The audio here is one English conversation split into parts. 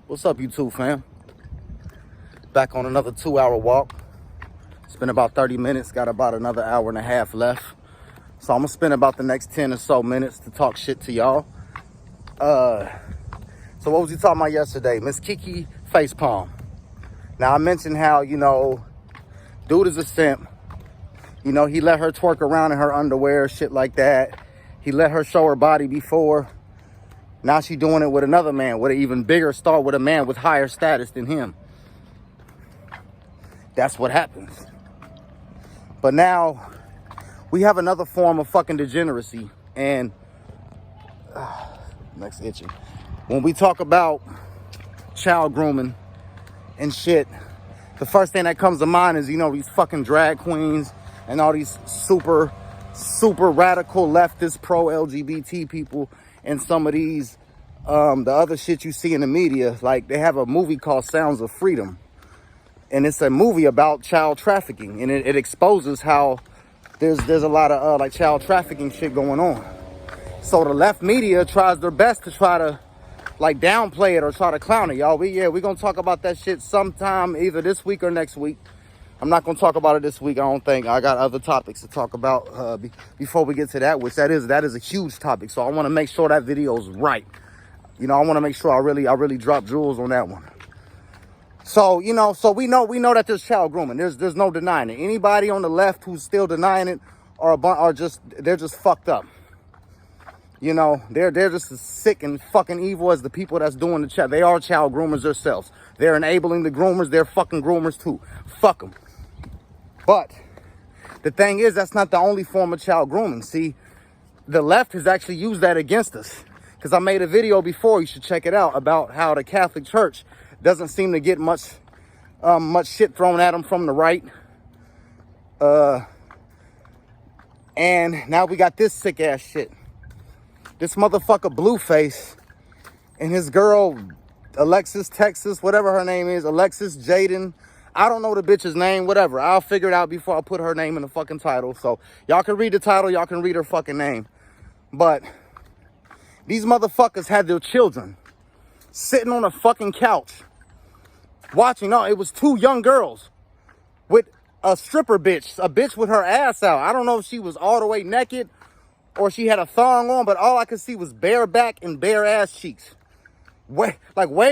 What's up, YouTube fam? Back on another 2-hour walk. It's been about 30 minutes, got about another hour and a half left. So I'm gonna spend about the next 10 or so minutes to talk shit to y'all. So what was he talking about yesterday? Miss Kiki facepalm. Now I mentioned how, dude is a simp. He let her twerk around in her underwear, shit like that. He let her show her body before. Now she doing it with another man, with an even bigger star, with a man with higher status than him. That's what happens. But now we have another form of fucking degeneracy. And next itching. When we talk about child grooming and shit, the first thing that comes to mind is, these fucking drag queens and all these super radical leftist pro-LGBT people, and some of these the other shit you see in the media. Like, they have a movie called Sounds of Freedom, and it's a movie about child trafficking, and it exposes how there's a lot of like child trafficking shit going on. So the left media tries their best to try to like downplay it or try to clown it. Y'all, we're gonna talk about that shit sometime, either this week or next week. I'm not gonna talk about it this week, I don't think. I got other topics to talk about before we get to that, which that is a huge topic. So I want to make sure that video's right. I want to make sure I really drop jewels on that one. So so we know that there's child grooming. There's no denying it. Anybody on the left who's still denying it they're just fucked up. They're just as sick and fucking evil as the people that's doing the child. They are child groomers themselves. They're enabling the groomers. They're fucking groomers too. Fuck them. But the thing is, that's not the only form of child grooming. See, the left has actually used that against us. Because I made a video before, you should check it out, about how the Catholic Church doesn't seem to get much shit thrown at them from the right. And now we got this sick ass shit. This motherfucker Blueface and his girl Alexis, Texas, whatever her name is, Alexis, Jaidyn. I don't know the bitch's name, whatever. I'll figure it out before I put her name in the fucking title. So y'all can read the title, y'all can read her fucking name. But these motherfuckers had their children sitting on a fucking couch watching. No, it was two young girls with a stripper bitch, a bitch with her ass out. I don't know if she was all the way naked or she had a thong on, but all I could see was bare back and bare ass cheeks. Way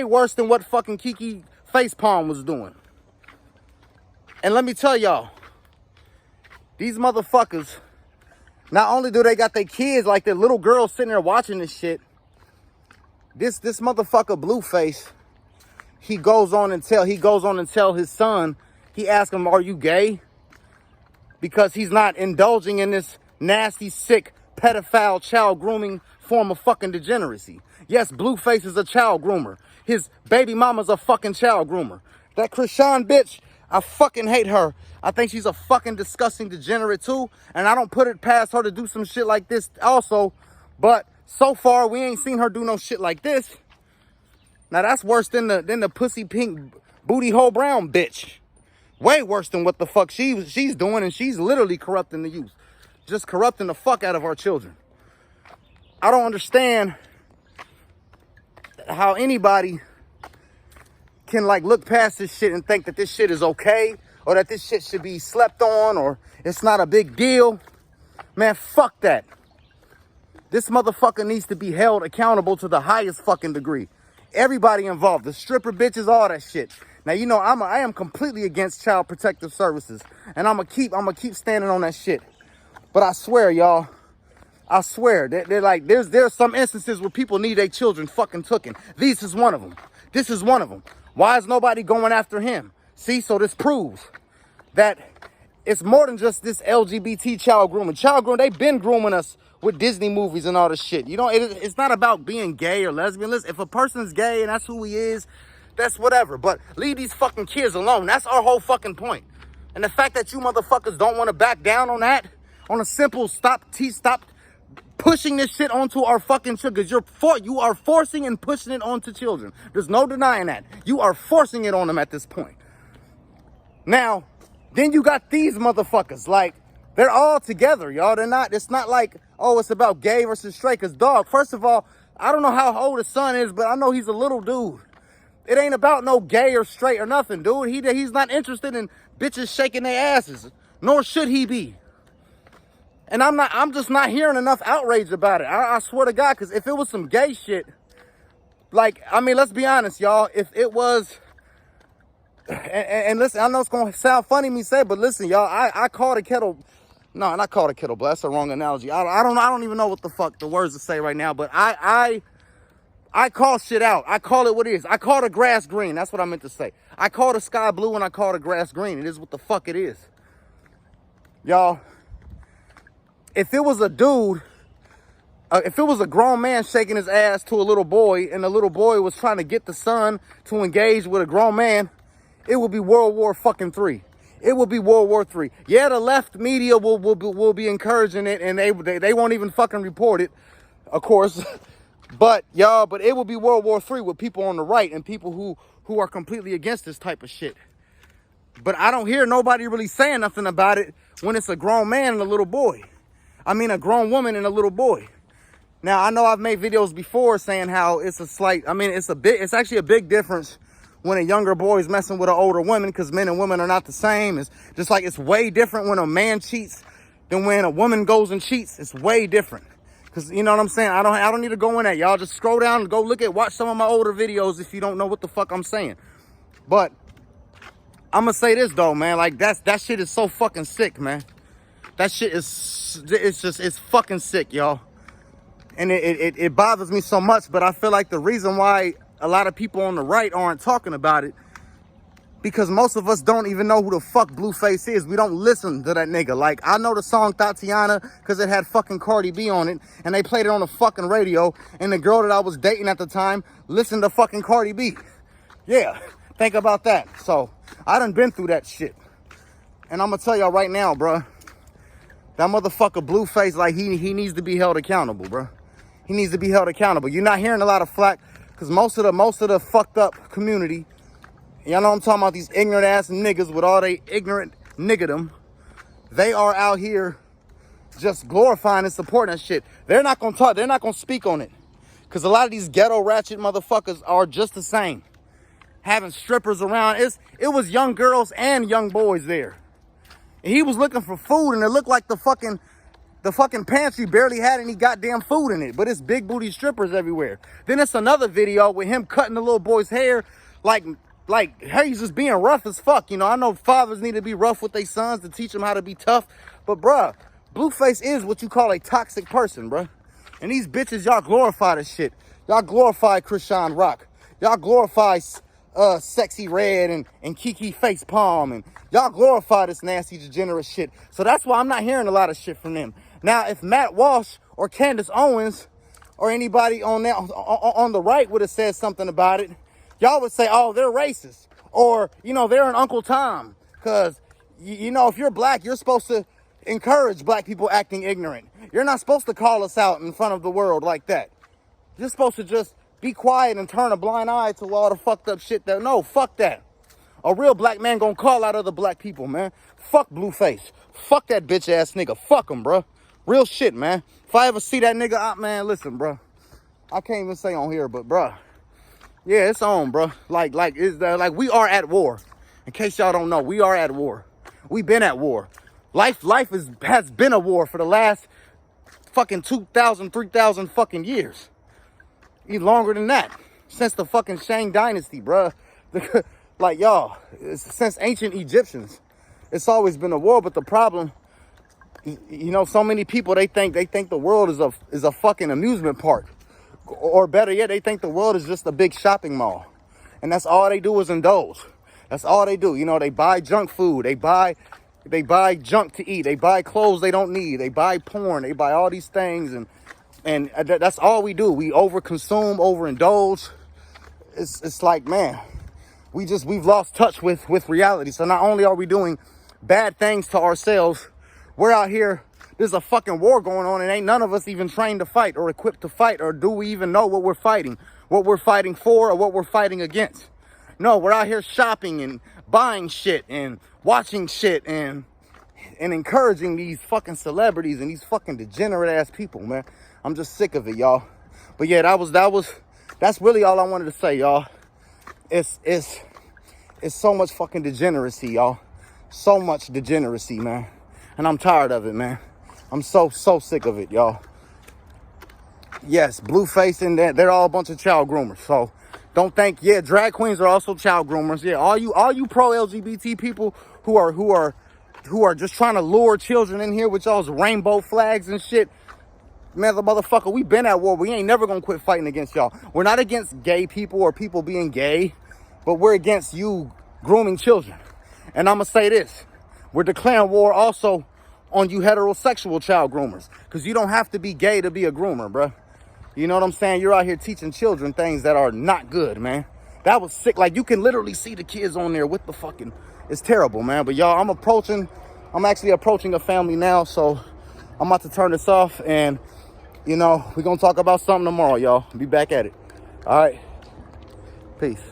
worse than what fucking Kiki facepalm was doing. And let me tell y'all, these motherfuckers, not only do they got their kids, like their little girls sitting there watching this shit, this motherfucker Blueface, he goes on and tell his son, he asks him, are you gay? Because he's not indulging in this nasty, sick, pedophile, child grooming form of fucking degeneracy. Yes, Blueface is a child groomer. His baby mama's a fucking child groomer. That Krishan bitch, I fucking hate her. I think she's a fucking disgusting degenerate too. And I don't put it past her to do some shit like this also. But so far, we ain't seen her do no shit like this. Now that's worse than the pussy pink booty hole brown bitch. Way worse than what the fuck she's doing. And she's literally corrupting the youth. Just corrupting the fuck out of our children. I don't understand how anybody can like look past this shit and think that this shit is okay, or that this shit should be slept on, or it's not a big deal. Man, fuck that. This motherfucker needs to be held accountable to the highest fucking degree. Everybody involved, the stripper bitches, all that shit. Now, I am completely against child protective services, and I'm gonna keep standing on that shit. But I swear, y'all, I swear, they're like, there's some instances where people need their children fucking tooken. This is one of them. This is one of them. Why is nobody going after him? See, so this proves that it's more than just this LGBT child grooming. Child grooming, they've been grooming us with Disney movies and all this shit. It's not about being gay or lesbian. Listen, if a person's gay and that's who he is, that's whatever. But leave these fucking kids alone. That's our whole fucking point. And the fact that you motherfuckers don't want to back down on that, on a simple stop pushing this shit onto our fucking children, because you are forcing and pushing it onto children. There's no denying that. You are forcing it on them at this point. Now, then you got these motherfuckers, like, they're all together, y'all. It's not like, oh, it's about gay versus straight, because dog, first of all, I don't know how old his son is, but I know he's a little dude. It ain't about no gay or straight or nothing, dude. He's not interested in bitches shaking their asses, nor should he be. And I'm just not hearing enough outrage about it. I swear to God, because if it was some gay shit, like, I mean, let's be honest, y'all. If it was, and listen, I know it's gonna sound funny me say, but listen, y'all, I call the kettle. No, not call the kettle black. That's the wrong analogy. I don't even know what the fuck the words to say right now, but I call shit out. I call it what it is. I call the grass green. That's what I meant to say. I call the sky blue and I call the grass green. It is what the fuck it is. Y'all, if it was a dude, if it was a grown man shaking his ass to a little boy and the little boy was trying to get the son to engage with a grown man, it would be World War fucking III. It will be World War III. Yeah, the left media will be encouraging it, and they won't even fucking report it, of course. But y'all, but it will be World War III with people on the right and people who are completely against this type of shit. But I don't hear nobody really saying nothing about it when it's a grown man and a little boy. I mean, a grown woman and a little boy. Now, I know I've made videos before saying how it's a slight, I mean, it's actually a big difference when a younger boy is messing with an older woman, because men and women are not the same. It's just like it's way different when a man cheats than when a woman goes and cheats. It's way different. Because, you know what I'm saying? I don't need to go in that. Y'all just scroll down and go watch some of my older videos if you don't know what the fuck I'm saying. But I'm going to say this, though, man. Like, that shit is so fucking sick, man. That shit is, it's fucking sick, y'all. And it bothers me so much, but I feel like the reason why a lot of people on the right aren't talking about it, because most of us don't even know who the fuck Blueface is. We don't listen to that nigga. Like, I know the song Tatiana because it had fucking Cardi B on it, and they played it on the fucking radio, and the girl that I was dating at the time listened to fucking Cardi B. Yeah, think about that. So, I done been through that shit. And I'm gonna tell y'all right now, bruh, that motherfucker Blueface, like, he needs to be held accountable, bruh. He needs to be held accountable. You're not hearing a lot of flack, because most of the fucked up community, y'all know I'm talking about, these ignorant ass niggas with all they ignorant niggerdom, they are out here just glorifying and supporting that shit. They're not gonna talk, they're not gonna speak on it. Because a lot of these ghetto ratchet motherfuckers are just the same. Having strippers around. It was young girls and young boys there. And he was looking for food, and it looked like the fucking pantry barely had any goddamn food in it, but it's big booty strippers everywhere. Then it's another video with him cutting the little boy's hair, like hey, he's just being rough as fuck. You know, I know fathers need to be rough with their sons to teach them how to be tough, but bruh, Blueface is what you call a toxic person, bruh. And these bitches, y'all glorify this shit. Y'all glorify Krishan Rock. Y'all glorify Sexy Red and Kiki Face Palm, and y'all glorify this nasty degenerate shit. So that's why I'm not hearing a lot of shit from them. Now, if Matt Walsh or Candace Owens or anybody on the right would have said something about it, y'all would say, oh, they're racist. Or, you know, they're an Uncle Tom. Because, you know, if you're black, you're supposed to encourage black people acting ignorant. You're not supposed to call us out in front of the world like that. You're supposed to just be quiet and turn a blind eye to all the fucked up shit that, no, fuck that. A real black man gonna call out other black people, man. Fuck Blueface. Fuck that bitch ass nigga. Fuck him, bro. Real shit, man. If I ever see that nigga out, man, listen, bro. I can't even say on here, but, bro. Yeah, it's on, bro. Like we are at war. In case y'all don't know, we are at war. We been at war. Life has been a war for the last fucking 2,000, 3,000 fucking years. Even longer than that. Since the fucking Shang dynasty, bro. Like, y'all, since ancient Egyptians, it's always been a war. But the problem, you know, so many people, they think the world is a fucking amusement park. Or better yet, they think the world is just a big shopping mall. And that's all they do is indulge. That's all they do. You know, they buy junk food. They buy junk to eat. They buy clothes they don't need. They buy porn. They buy all these things. And that's all we do. We overconsume, overindulge. It's like, man, we've lost touch with reality. So not only are we doing bad things to ourselves, we're out here, there's a fucking war going on, and ain't none of us even trained to fight or equipped to fight, or do we even know what we're fighting for, or what we're fighting against. No, we're out here shopping and buying shit and watching shit and encouraging these fucking celebrities and these fucking degenerate ass people, man. I'm just sick of it, y'all. But yeah, that's really all I wanted to say, y'all. it's so much fucking degeneracy, y'all. So much degeneracy, man. And I'm tired of it, man. I'm so sick of it, y'all. Yes, Blueface and that, they're all a bunch of child groomers. So don't think, yeah, drag queens are also child groomers. Yeah, all you pro LGBT people who are just trying to lure children in here with y'all's rainbow flags and shit. Man, the motherfucker, we been at war. We ain't never gonna quit fighting against y'all. We're not against gay people or people being gay, but we're against you grooming children. And I'm gonna say this, we're declaring war also on you heterosexual child groomers, because you don't have to be gay to be a groomer, bruh. You know what I'm saying? You're out here teaching children things that are not good, man. That was sick. Like, you can literally see the kids on there with the fucking, it's terrible, man. But y'all, I'm actually approaching a family now, so I'm about to turn this off, and you know, we're gonna talk about something tomorrow, y'all. Be back at it. All right, peace.